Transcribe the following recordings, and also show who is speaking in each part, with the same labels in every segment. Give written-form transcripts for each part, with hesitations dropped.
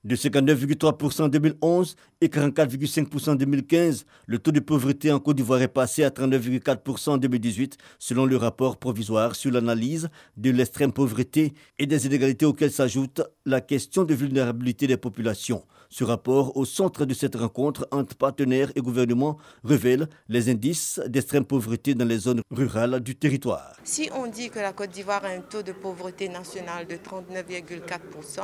Speaker 1: De 59,3% en 2011 et 44,5% en 2015, le taux de pauvreté en Côte d'Ivoire est passé à 39,4% en 2018, selon le rapport provisoire sur l'analyse de l'extrême pauvreté et des inégalités auxquelles s'ajoute la question de vulnérabilité des populations. Ce rapport, au centre de cette rencontre entre partenaires et gouvernements, révèle les indices d'extrême pauvreté dans les zones rurales du territoire.
Speaker 2: Si on dit que la Côte d'Ivoire a un taux de pauvreté nationale de 39,4%,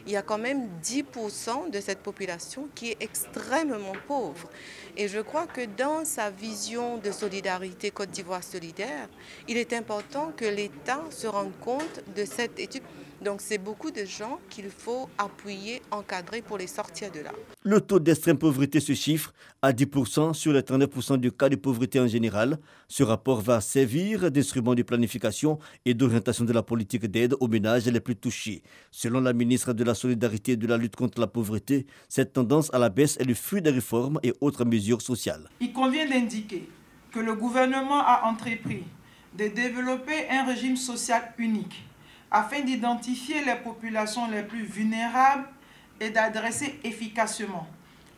Speaker 2: il y a quand même 10% de cette population qui est extrêmement pauvre. Et je crois que dans sa vision de solidarité Côte d'Ivoire solidaire, il est important que l'État se rende compte de cette étude. Donc c'est beaucoup de gens qu'il faut appuyer, encadrer pour les sortir de là.
Speaker 1: Le taux d'extrême pauvreté se chiffre à 10% sur les 39% de cas de pauvreté en général. Ce rapport va servir d'instrument de planification et d'orientation de la politique d'aide aux ménages les plus touchés. Selon la ministre de la Solidarité et de la lutte contre la pauvreté, cette tendance à la baisse est le fruit des réformes et autres mesures sociales.
Speaker 3: Il convient d'indiquer que le gouvernement a entrepris de développer un régime social unique afin d'identifier les populations les plus vulnérables et d'adresser efficacement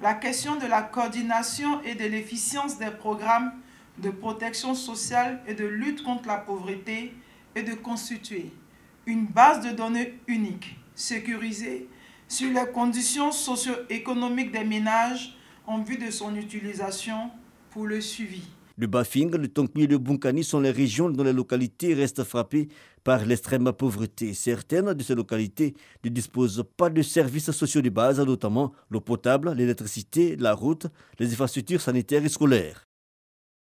Speaker 3: la question de la coordination et de l'efficience des programmes de protection sociale et de lutte contre la pauvreté et de constituer une base de données unique, sécurisée, sur les conditions socio-économiques des ménages en vue de son utilisation pour le suivi.
Speaker 1: Le Bafing, le Tonkmi et le Bunkani sont les régions dont les localités restent frappées par l'extrême pauvreté. Certaines de ces localités ne disposent pas de services sociaux de base, notamment l'eau potable, l'électricité, la route, les infrastructures sanitaires et scolaires.